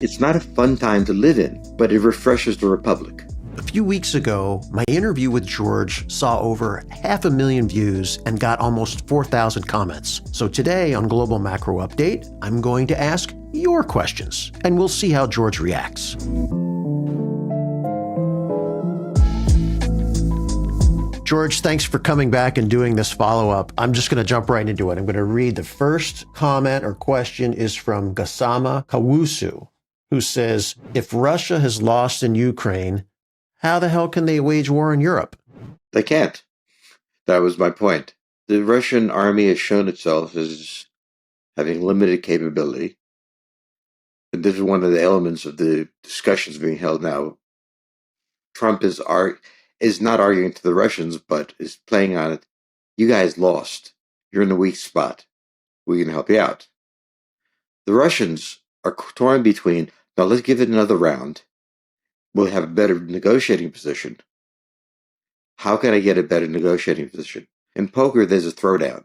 It's not a fun time to live in, but it refreshes the Republic. A few weeks ago, my interview with George saw over 500,000 views and got almost 4,000 comments. So today on Global Macro Update, I'm going to ask your questions, and we'll see how George reacts. George, thanks for coming back and doing this follow-up. I'm just going to jump right into it. I'm going to read the first comment or question is from Gasama Kawusu, who says, if Russia has lost in Ukraine, how the hell can they wage war in Europe? They can't. That was my point. The Russian army has shown itself as having limited capability. And this is one of the elements of the discussions being held now. Trump is not arguing to the Russians, but is playing on it. You guys lost. You're in a weak spot. We can help you out. The Russians are torn between, now let's give it another round. We'll have a better negotiating position. How can I get a better negotiating position? In poker, there's a throwdown.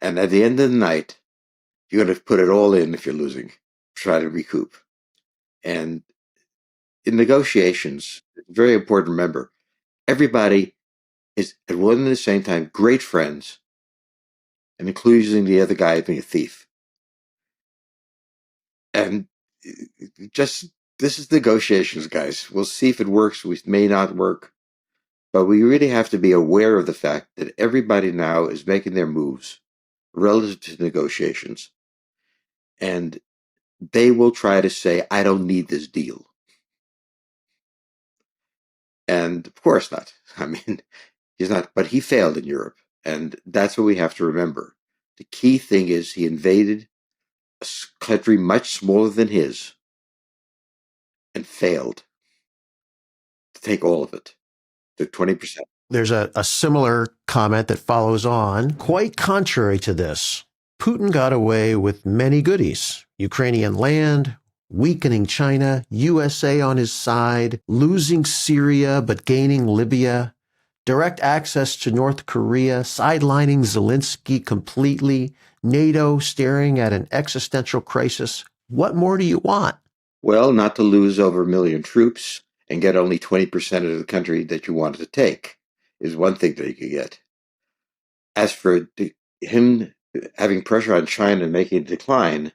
And at the end of the night, you're going to put it all in if you're losing. Try to recoup. And in negotiations, it's very important to remember, everybody is at one and the same time great friends, and including the other guy being a thief. And just, this is negotiations, guys. We'll see if it works. We may not work. But we really have to be aware of the fact that everybody now is making their moves relative to negotiations. And they will try to say, I don't need this deal. And of course not. I mean, he's not, but he failed in Europe. And that's what we have to remember. The key thing is he invaded a country much smaller than his and failed to take all of it. Took 20%. There's a similar comment that follows on. Quite contrary to this, Putin got away with many goodies. Ukrainian land, weakening China, USA on his side, losing Syria but gaining Libya, direct access to North Korea, sidelining Zelensky completely, NATO staring at an existential crisis. What more do you want? Well, not to lose over 1 million troops and get only 20% of the country that you wanted to take is one thing that you could get. As for him having pressure on China and making it decline,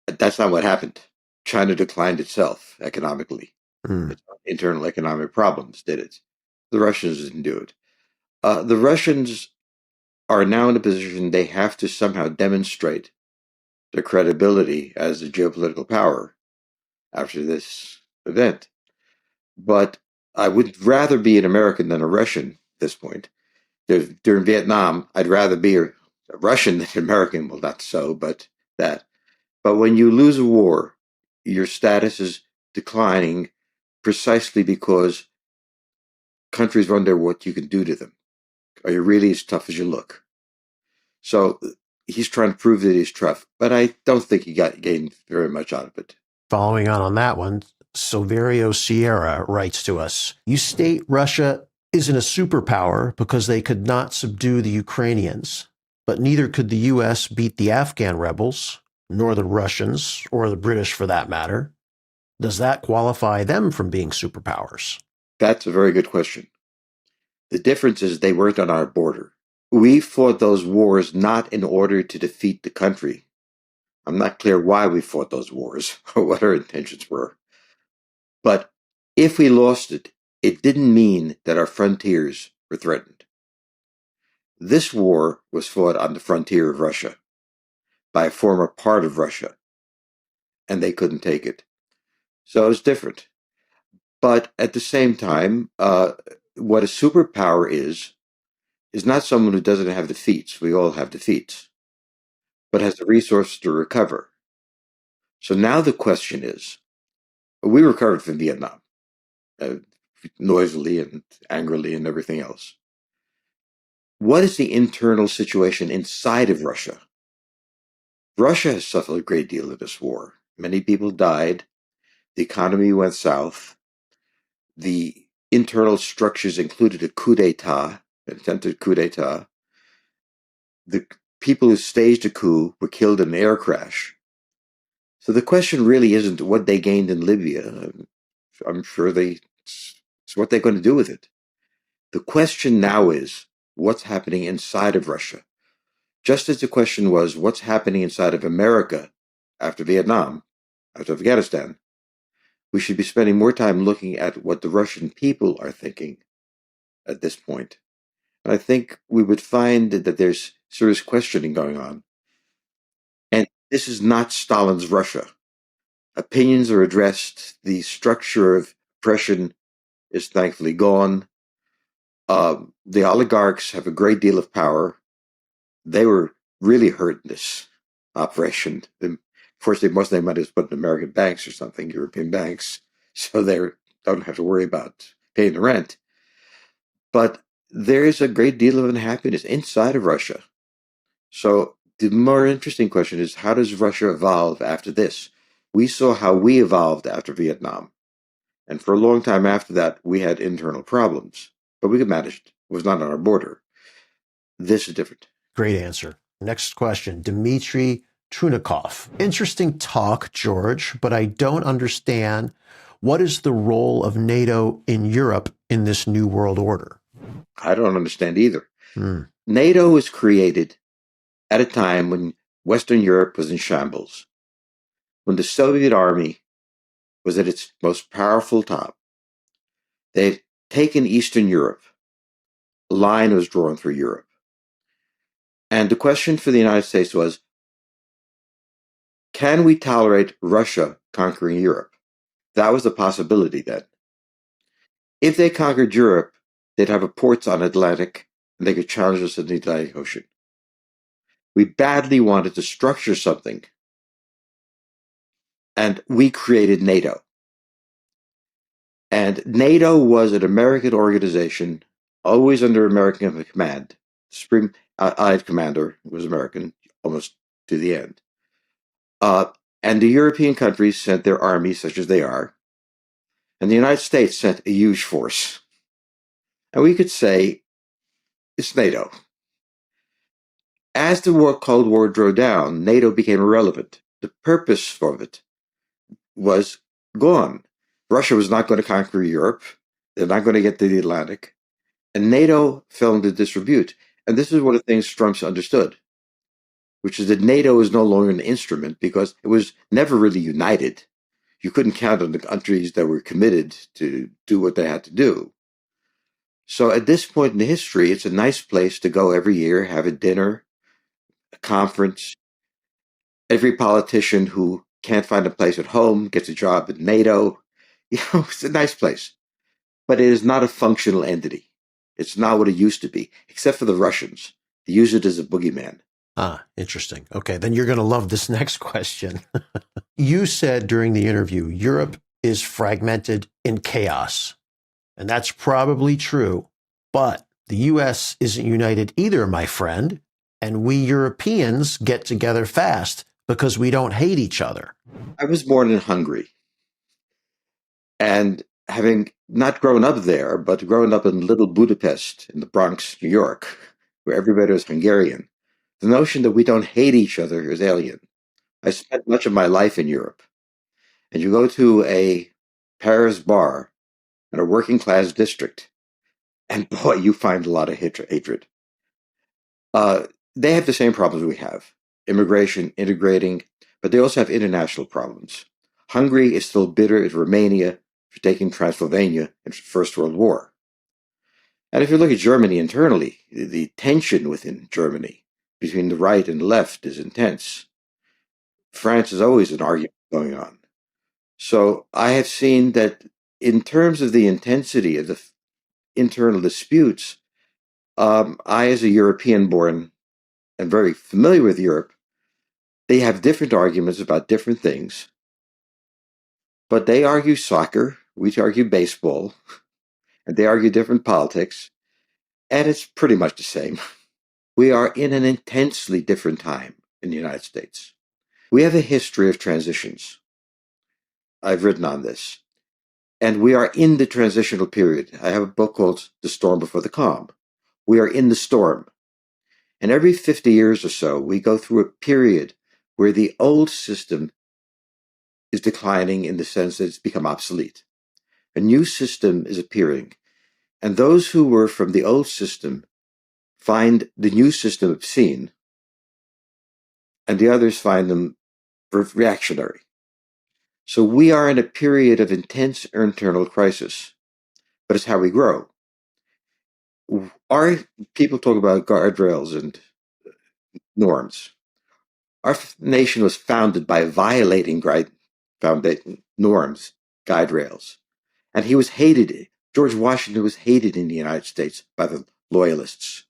that's not what happened. China declined itself economically. Its internal economic problems did it. The Russians didn't do it. The Russians are now in a position they have to somehow demonstrate their credibility as a geopolitical power after this event. But I would rather be an American than a Russian at this point. During Vietnam, I'd rather be a Russian than an American. Well, not so, but that. But when you lose a war, your status is declining precisely because countries wonder what you can do to them. Are you really as tough as you look? So he's trying to prove that he's tough, but I don't think he gained very much out of it. Following on that one, Silverio Sierra writes to us, you state Russia isn't a superpower because they could not subdue the Ukrainians, but neither could the U.S. beat the Afghan rebels, nor the Russians, or the British for that matter. Does that qualify them from being superpowers? That's a very good question. The difference is they weren't on our border. We fought those wars not in order to defeat the country. I'm not clear why we fought those wars or what our intentions were. But if we lost it, it didn't mean that our frontiers were threatened. This war was fought on the frontier of Russia by a former part of Russia, and they couldn't take it. So it's different. But at the same time, what a superpower is not someone who doesn't have defeats. We all have defeats, but has the resources to recover. So now the question is, we recovered from Vietnam, noisily and angrily and everything else. What is the internal situation inside of Russia? Russia has suffered a great deal in this war. Many people died. The economy went south. The internal structures included a coup d'etat, an attempted coup d'etat. The people who staged a coup were killed in an air crash. So the question really isn't what they gained in Libya. I'm sure it's what they're going to do with it. The question now is what's happening inside of Russia. Just as the question was what's happening inside of America after Vietnam, after Afghanistan, we should be spending more time looking at what the Russian people are thinking at this point. And I think we would find that there's serious questioning going on. And this is not Stalin's Russia. Opinions are addressed. The structure of oppression is thankfully gone. The oligarchs have a great deal of power. They were really hurt in this operation. Of course, most of their money is put in American banks or something, European banks, so they don't have to worry about paying the rent. But there is a great deal of unhappiness inside of Russia. So the more interesting question is, how does Russia evolve after this? We saw how we evolved after Vietnam. And for a long time after that, we had internal problems. But we could manage it. It was not on our border. This is different. Great answer. Next question. Dmitry Trunikov. Interesting talk, George, but I don't understand. What is the role of NATO in Europe in this new world order? I don't understand either. NATO was created at a time when Western Europe was in shambles, when the Soviet army was at its most powerful top. They'd taken Eastern Europe. A line was drawn through Europe. And the question for the United States was, can we tolerate Russia conquering Europe? That was a possibility then. If they conquered Europe, they'd have a ports on Atlantic, and they could challenge us in the Atlantic Ocean. We badly wanted to structure something, and we created NATO. And NATO was an American organization, always under American command. Supreme Allied commander was American, almost to the end. And the European countries sent their armies, such as they are, and the United States sent a huge force. And we could say, it's NATO. As the Cold War drew down, NATO became irrelevant. The purpose of it was gone. Russia was not going to conquer Europe. They're not going to get to the Atlantic. And NATO fell into disrepute. And this is one of the things Trump's understood, which is that NATO is no longer an instrument because it was never really united. You couldn't count on the countries that were committed to do what they had to do. So at this point in the history, it's a nice place to go every year, have a dinner, a conference. Every politician who can't find a place at home gets a job at NATO. It's a nice place. But it is not a functional entity. It's not what it used to be, except for the Russians. They use it as a boogeyman. Interesting. Okay, then you're going to love this next question. You said during the interview, Europe is fragmented in chaos. And that's probably true. But the U.S. isn't united either, my friend. And we Europeans get together fast because we don't hate each other. I was born in Hungary. And having not grown up there, but grown up in Little Budapest in the Bronx, New York, where everybody was Hungarian, the notion that we don't hate each other is alien. I spent much of my life in Europe. And you go to a Paris bar in a working class district, and boy, you find a lot of hatred. They have the same problems we have: immigration, integrating, but they also have international problems. Hungary is still bitter at Romania for taking Transylvania in the First World War. And if you look at Germany internally, the tension within Germany between the right and left is intense. France is always an argument going on. So I have seen that in terms of the intensity of the internal disputes, I, as a European born and very familiar with Europe, they have different arguments about different things. But they argue soccer, we argue baseball, and they argue different politics, and it's pretty much the same. We are in an intensely different time in the United States. We have a history of transitions. I've written on this. And we are in the transitional period. I have a book called The Storm Before the Calm. We are in the storm. And every 50 years or so, we go through a period where the old system is declining in the sense that it's become obsolete. A new system is appearing, and those who were from the old system find the new system obscene, and the others find them reactionary. So we are in a period of intense internal crisis, but it's how we grow. Our people talk about guardrails and norms. Our nation was founded by violating norms, guide rails. And he was hated. George Washington was hated in the United States by the loyalists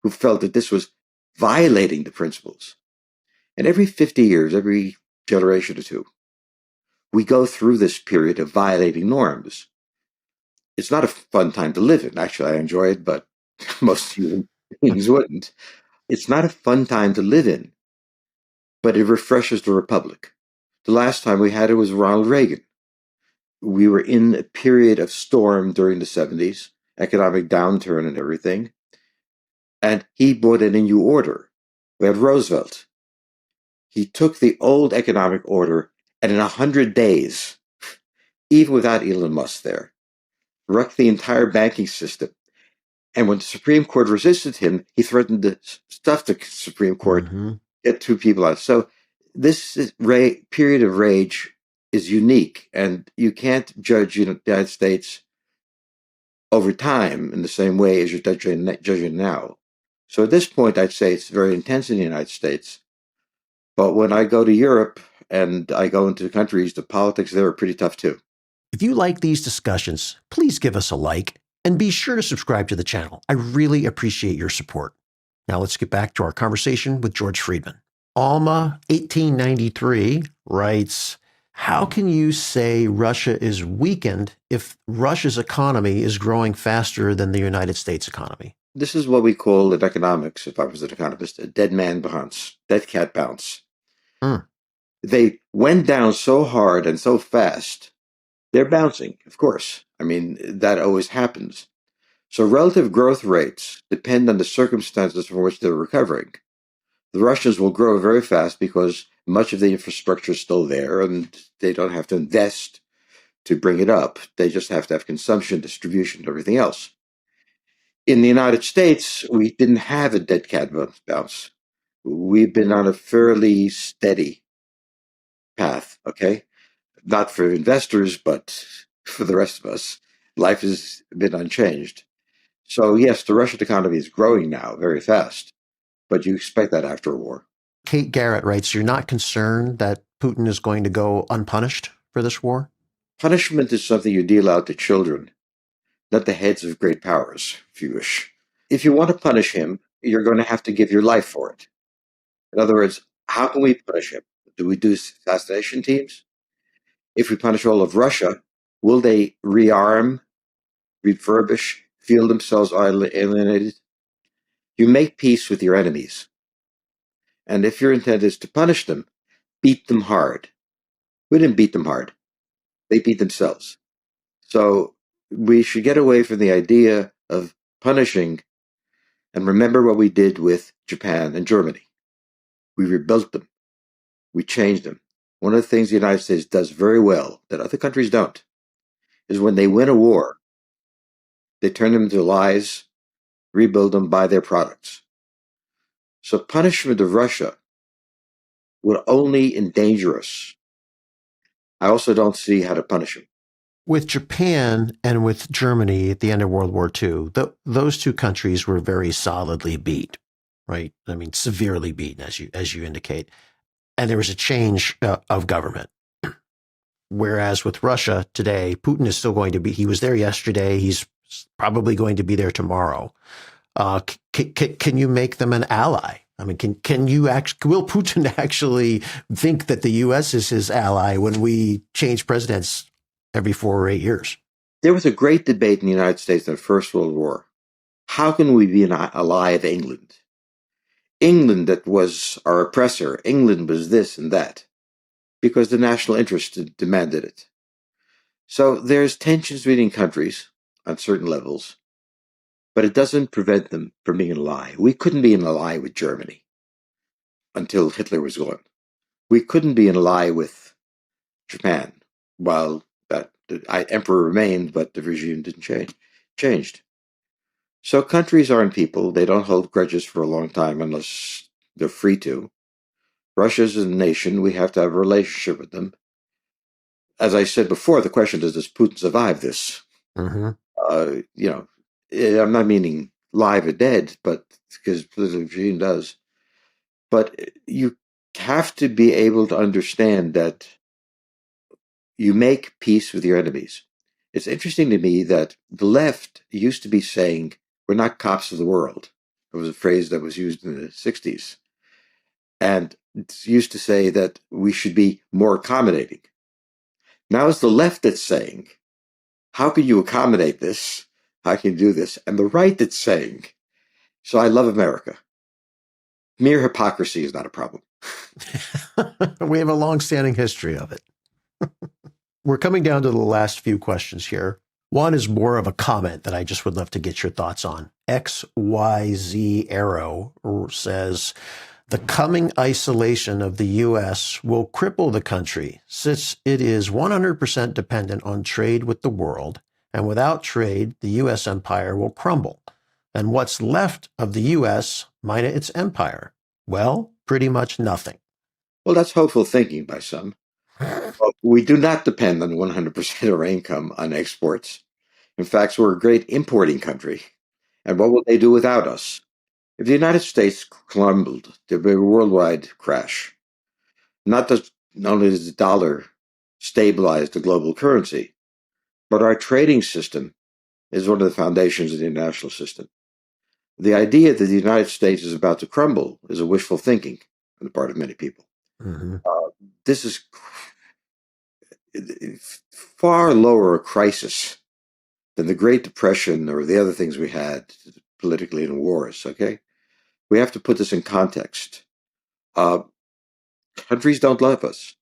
who felt that this was violating the principles. And every 50 years, every generation or two, we go through this period of violating norms. It's not a fun time to live in. Actually, I enjoy it, but most human beings wouldn't. It's not a fun time to live in, but it refreshes the republic. The last time we had it was Ronald Reagan. We were in a period of storm during the 70s, economic downturn and everything. And he brought in a new order. We had Roosevelt. He took the old economic order and in 100 days, even without Elon Musk there, wrecked the entire banking system. And when the Supreme Court resisted him, he threatened to stuff the Supreme Court, get two people out. So this period of rage is unique, and you can't judge the United States over time in the same way as you're judging now. So at this point, I'd say it's very intense in the United States. But when I go to Europe and I go into countries, the politics there are pretty tough too. If you like these discussions, please give us a like and be sure to subscribe to the channel. I really appreciate your support. Now let's get back to our conversation with George Friedman. Alma 1893 writes, how can you say Russia is weakened if Russia's economy is growing faster than the United States economy? This is what we call in economics, if I was an economist, a dead man bounce, dead cat bounce. They went down so hard and so fast, they're bouncing, of course. I mean, that always happens. So relative growth rates depend on the circumstances from which they're recovering. The Russians will grow very fast because much of the infrastructure is still there and they don't have to invest to bring it up. They just have to have consumption, distribution, everything else. In the United States, we didn't have a dead cat bounce. We've been on a fairly steady path, okay? Not for investors, but for the rest of us. Life has been unchanged. So yes, the Russian economy is growing now very fast, but you expect that after a war. Kate Garrett writes, you're not concerned that Putin is going to go unpunished for this war? Punishment is something you deal out to children, not the heads of great powers, if you wish. If you want to punish him, you're going to have to give your life for it. In other words, how can we punish him? Do we do assassination teams? If we punish all of Russia, will they rearm, refurbish, feel themselves alienated? You make peace with your enemies. And if your intent is to punish them, beat them hard. We didn't beat them hard. They beat themselves. So we should get away from the idea of punishing and remember what we did with Japan and Germany. We rebuilt them. We changed them. One of the things the United States does very well that other countries don't is when they win a war, they turn them into allies, rebuild them, buy their products. So punishment of Russia would only endanger us. I also don't see how to punish them. With Japan and with Germany at the end of World War II, those two countries were very solidly beat, right? I mean, severely beaten, as you indicate. And there was a change of government. Whereas with Russia today, Putin is still going to be, he was there yesterday. He's probably going to be there tomorrow. Can you make them an ally? I mean, will Putin actually think that the U.S. is his ally when we change presidents every 4 or 8 years? There was a great debate in the United States in the First World War. How can we be an ally of England? England that was our oppressor. England was this and that because the national interest demanded it. So there's tensions between countries on certain levels, but it doesn't prevent them from being an ally. We couldn't be an ally with Germany until Hitler was gone. We couldn't be an ally with Japan, while that the emperor remained, but the regime didn't change. Changed. So countries aren't people. They don't hold grudges for a long time unless they're free to. Russia's a nation. We have to have a relationship with them. As I said before, the question is, does Putin survive this? Mm-hmm. You know, I'm not meaning live or dead, but because the regime does. But you have to be able to understand that you make peace with your enemies. It's interesting to me that the left used to be saying, we're not cops of the world. It was a phrase that was used in the 60s. And it's used to say that we should be more accommodating. Now it's the left that's saying, how can you accommodate this? How can you do this? And the right that's saying, so I love America. Mere hypocrisy is not a problem. We have a long-standing history of it. We're coming down to the last few questions here. One is more of a comment that I just would love to get your thoughts on. XYZ Arrow says, the coming isolation of the U.S. will cripple the country since it is 100% dependent on trade with the world, and without trade, the U.S. empire will crumble. And what's left of the U.S. minus its empire? Well, pretty much nothing. Well, that's hopeful thinking by some. Well, we do not depend on 100% of our income on exports. In fact, we're a great importing country. And what will they do without us? If the United States crumbled, there'd be a worldwide crash. Not only does the dollar stabilize the global currency, but our trading system is one of the foundations of the international system. The idea that the United States is about to crumble is a wishful thinking on the part of many people. Mm-hmm. This is far lower a crisis than the Great Depression or the other things we had politically in wars, okay? We have to put this in context. Uh, Countries don't love us.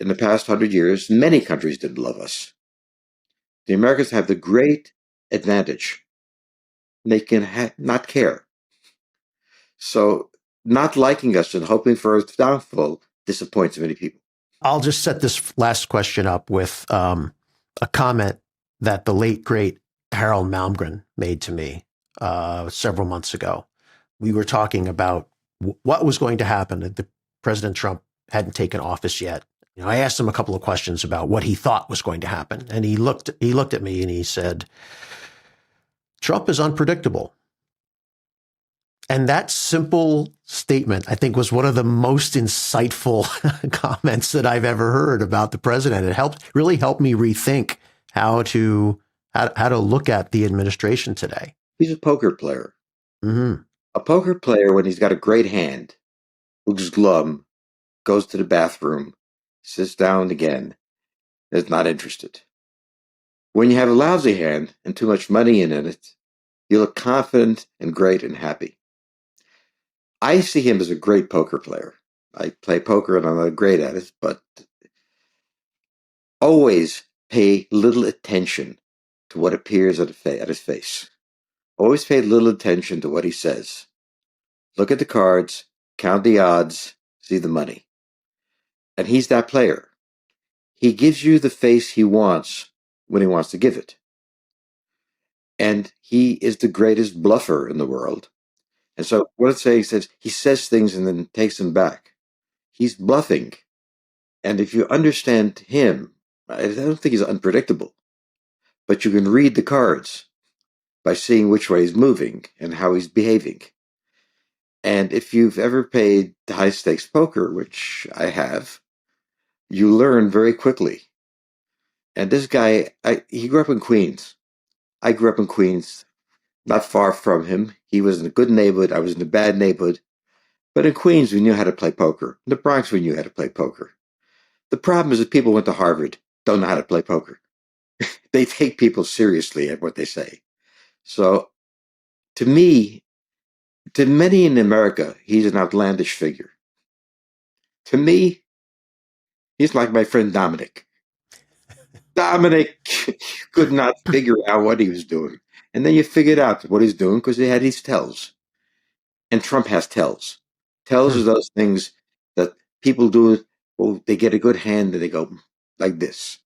In the past 100 years, many countries didn't love us. The Americans have the great advantage. They can not care. So not liking us and hoping for its downfall disappoints many people. I'll just set this last question up with a comment that the late, great Harold Malmgren made to me several months ago. We were talking about what was going to happen. The President Trump hadn't taken office yet. I asked him a couple of questions about what he thought was going to happen. And he looked at me and he said, Trump is unpredictable. And that simple statement, I think, was one of the most insightful comments that I've ever heard about the president. It really helped me rethink how to look at the administration today. He's a poker player. Mm-hmm. A poker player, when he's got a great hand, looks glum, goes to the bathroom, sits down again, is not interested. When you have a lousy hand and too much money in it, you look confident and great and happy. I see him as a great poker player. I play poker and I'm not great at it, but always pay little attention to what appears at his face. Always pay little attention to what he says. Look at the cards, count the odds, see the money. And he's that player. He gives you the face he wants when he wants to give it. And he is the greatest bluffer in the world. And so what it's saying says he says things and then takes them back. He's bluffing. And if you understand him, I don't think he's unpredictable, but you can read the cards by seeing which way he's moving and how he's behaving. And if you've ever played high stakes poker, which I have, you learn very quickly. And this guy, he grew up in Queens. I grew up in Queens, not far from him. He was in a good neighborhood. I was in a bad neighborhood. But in Queens, we knew how to play poker. In the Bronx, we knew how to play poker. The problem is that people went to Harvard, don't know how to play poker. They take people seriously at what they say. So to me, to many in America, he's an outlandish figure. To me, he's like my friend Dominic. Dominic could not figure out what he was doing. And then you figured out what he's doing because he had these tells. And Trump has tells. Tells are those things that people do Well, they get a good hand and they go like this.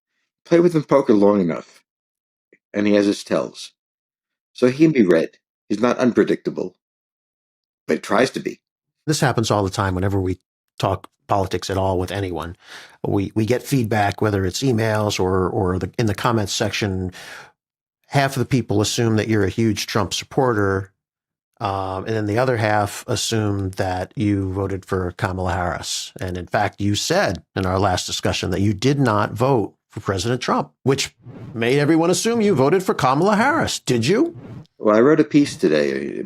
Play with him poker long enough, and he has his tells. So he can be read. He's not unpredictable, but he tries to be. This happens all the time whenever we talk politics at all with anyone. We get feedback, whether it's emails or in the comments section. Half of the people assume that you're a huge Trump supporter, and then the other half assume that you voted for Kamala Harris. And in fact, you said in our last discussion that you did not vote for President Trump, which made everyone assume you voted for Kamala Harris. Did you? Well, I wrote a piece today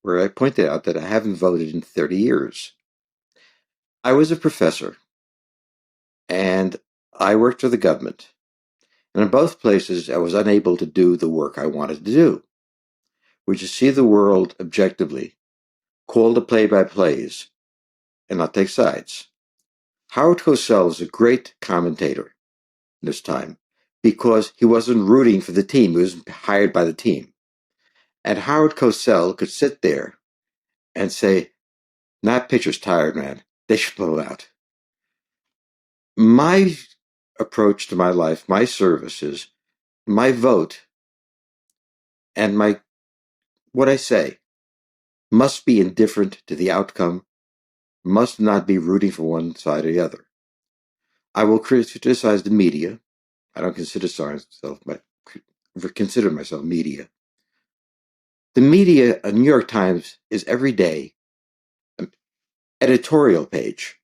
where I pointed out that I haven't voted in 30 years. I was a professor and I worked for the government. And in both places, I was unable to do the work I wanted to do, which is see the world objectively, call the play-by-plays, and not take sides. Howard Cosell is a great commentator this time because he wasn't rooting for the team. He was hired by the team. And Howard Cosell could sit there and say, that pitcher's tired, man. They should blow out. My approach to my life, my service is my vote and what I say must be indifferent to the outcome, must not be rooting for one side or the other. I will criticize the media. I don't consider myself media. The media, a New York Times, is every day an editorial page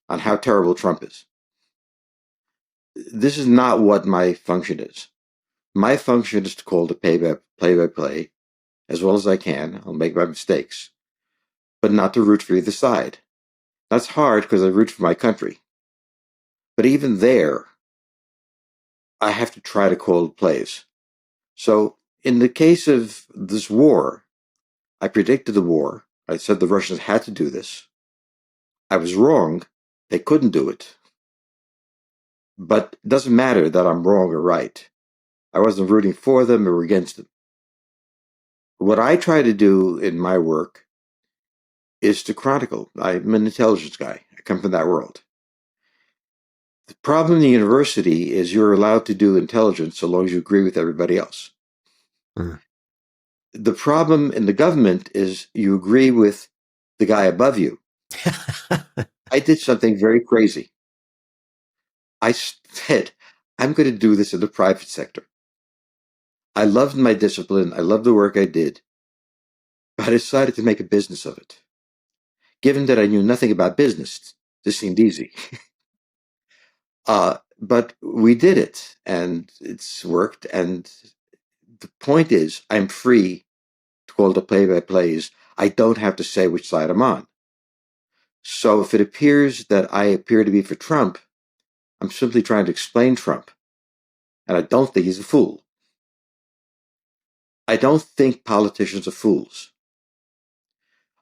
on how terrible Trump is. This is not what my function is. My function is to call the play-by-play as well as I can. I'll make my mistakes, but not to root for either side. That's hard because I root for my country. But even there, I have to try to call the plays. So in the case of this war, I predicted the war. I said the Russians had to do this. I was wrong. They couldn't do it. But it doesn't matter that I'm wrong or right. I wasn't rooting for them or against them. What I try to do in my work is to chronicle. I'm an intelligence guy. I come from that world. The problem in the university is you're allowed to do intelligence so long as you agree with everybody else. Mm. The problem in the government is you agree with the guy above you. I did something very crazy. I said, I'm going to do this in the private sector. I loved my discipline. I loved the work I did. But I decided to make a business of it. Given that I knew nothing about business, this seemed easy. But we did it, and it's worked. And the point is, I'm free to call the play-by-plays. I don't have to say which side I'm on. So if it appears that I appear to be for Trump, I'm simply trying to explain Trump. And I don't think he's a fool. I don't think politicians are fools.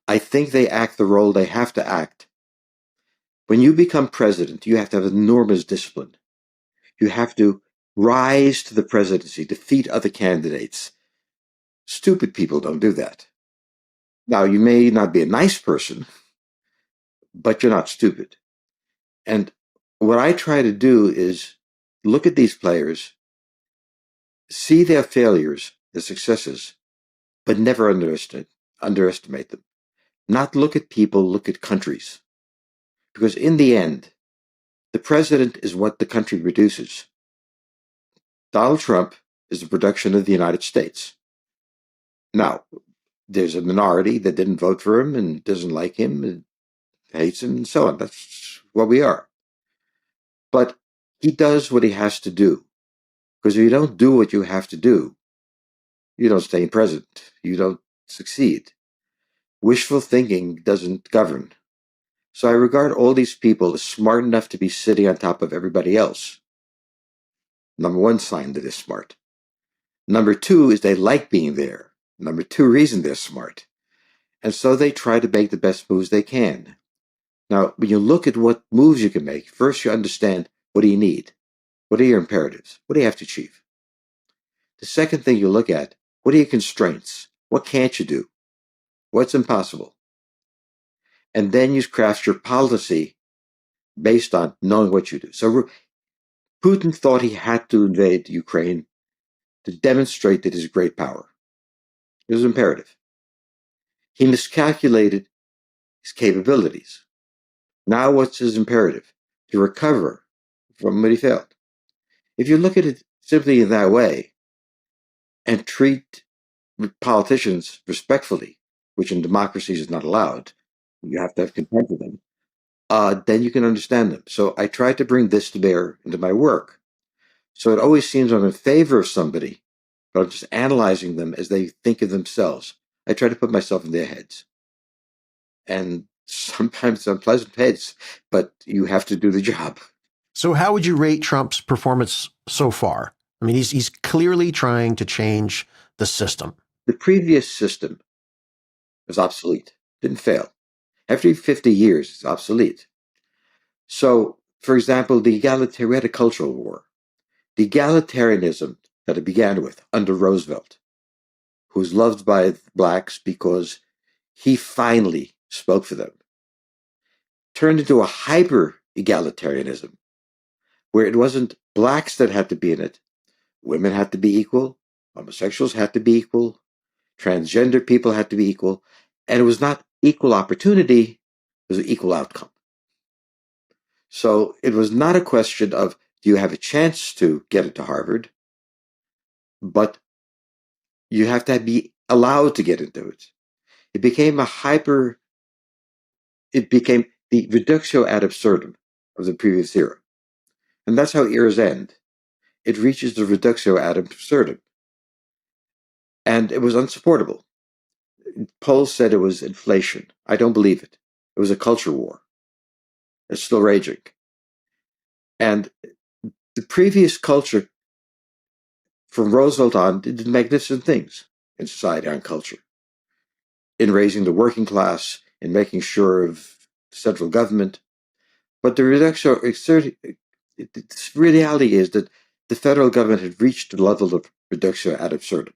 I think they act the role they have to act. When you become president, you have to have enormous discipline. You have to rise to the presidency, defeat other candidates. Stupid people don't do that. Now, you may not be a nice person, but you're not stupid. And what I try to do is look at these players, see their failures, their successes, but never underestimate them. Not look at people, look at countries. Because in the end, the president is what the country produces. Donald Trump is the production of the United States. Now, there's a minority that didn't vote for him and doesn't like him and hates him and so on. That's what we are. But he does what he has to do. Because if you don't do what you have to do, you don't stay president. You don't succeed. Wishful thinking doesn't govern. So I regard all these people as smart enough to be sitting on top of everybody else. Number one sign that they're smart. Number two is they like being there. Number two reason they're smart. And so they try to make the best moves they can. Now, when you look at what moves you can make, first you understand what do you need? What are your imperatives? What do you have to achieve? The second thing you look at, what are your constraints? What can't you do? What's impossible? And then you craft your policy based on knowing what you do. So Putin thought he had to invade Ukraine to demonstrate that he's a great power. It was imperative. He miscalculated his capabilities. Now, what's his imperative? To recover from what he failed. If you look at it simply in that way and treat politicians respectfully, which in democracies is not allowed, you have to have contempt for them, then you can understand them. So I try to bring this to bear into my work. So it always seems I'm in favor of somebody, but I'm just analyzing them as they think of themselves. I try to put myself in their heads. And sometimes it's unpleasant heads, but you have to do the job. So how would you rate Trump's performance so far? I mean, he's clearly trying to change the system. The previous system was obsolete, didn't fail. Every 50 years, it's obsolete. So, for example, we had a cultural war. The egalitarianism that it began with under Roosevelt, who was loved by blacks because he finally spoke for them, turned into a hyper egalitarianism where it wasn't blacks that had to be in it. Women had to be equal, homosexuals had to be equal, transgender people had to be equal, and it was not equal opportunity, it was an equal outcome. So it was not a question of do you have a chance to get into Harvard, but you have to be allowed to get into it. It became it became the reductio ad absurdum of the previous era. And that's how eras end. It reaches the reductio ad absurdum. And it was unsupportable. Polls said it was inflation. I don't believe it. It was a culture war. It's still raging. And the previous culture from Roosevelt on did magnificent things in society and culture, in raising the working class, in making sure of central government. But the reality is that the federal government had reached the level of reductio ad absurdum.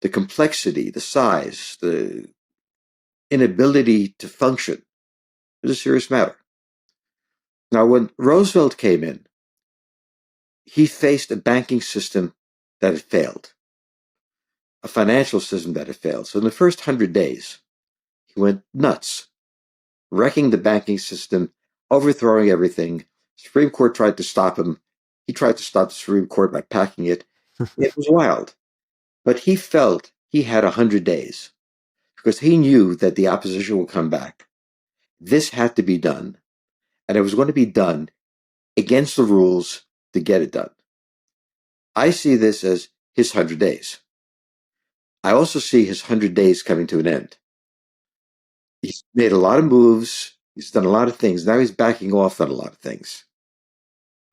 The complexity, the size, the inability to function is a serious matter. Now, when Roosevelt came in, he faced a banking system that had failed, a financial system that had failed. So in the first 100 days, he went nuts, wrecking the banking system, overthrowing everything. Supreme Court tried to stop him. He tried to stop the Supreme Court by packing it. It was wild. But he felt he had 100 days because he knew that the opposition would come back. This had to be done, and it was going to be done against the rules to get it done. I see this as his 100 days. I also see his 100 days coming to an end. He's made a lot of moves. He's done a lot of things. Now he's backing off on a lot of things.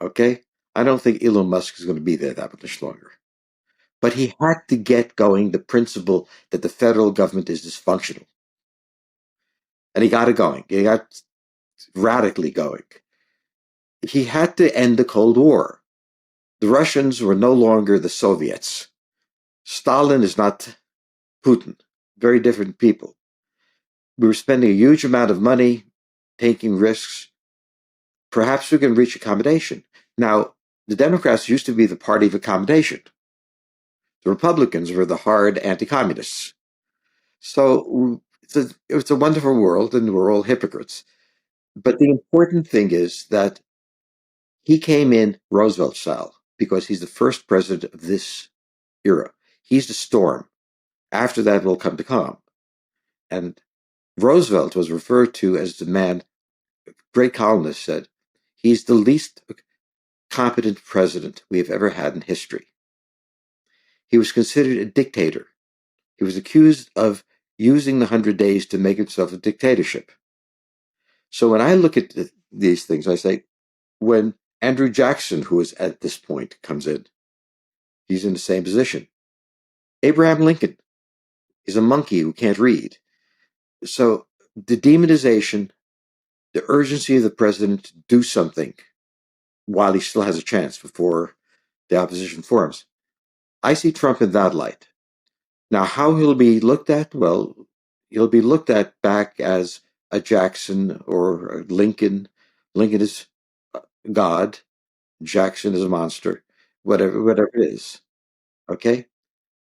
Okay? I don't think Elon Musk is going to be there that much longer. But he had to get going the principle that the federal government is dysfunctional. And he got it going. He got radically going. He had to end the Cold War. The Russians were no longer the Soviets. Stalin is not Putin. Very different people. We were spending a huge amount of money, taking risks. Perhaps we can reach accommodation. Now, the Democrats used to be the party of accommodation. The Republicans were the hard anti-communists. So it's a wonderful world, and we're all hypocrites. But the important thing is that he came in Roosevelt style because he's the first president of this era. He's the storm. After that will come to calm. And Roosevelt was referred to as the man, a great columnist said, he's the least competent president we have ever had in history. He was considered a dictator. He was accused of using the 100 days to make himself a dictatorship. So when I look at these things, I say, when Andrew Jackson, who is at this point, comes in, he's in the same position. Abraham Lincoln is a monkey who can't read. So the demonization, the urgency of the president to do something while he still has a chance before the opposition forms. I see Trump in that light. Now, how he'll be looked at? Well, he'll be looked at back as a Jackson or a Lincoln, Lincoln is God. Jackson is a monster. Whatever it is. Okay?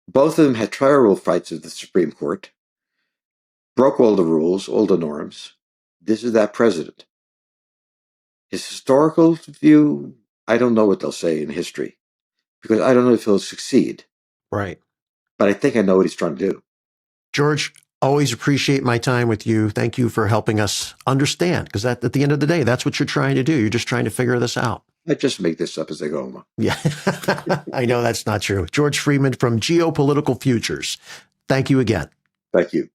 Both of them had trial fights at the Supreme Court, broke all the rules, all the norms. This is that president. His historical view, I don't know what they'll say in history because I don't know if he'll succeed, Right. but I think I know what he's trying to do. George, always appreciate my time with you. Thank you for helping us understand, because at the end of the day, that's what you're trying to do. You're just trying to figure this out. I just make this up as I go along. Yeah, I know that's not true. George Friedman from Geopolitical Futures. Thank you again. Thank you.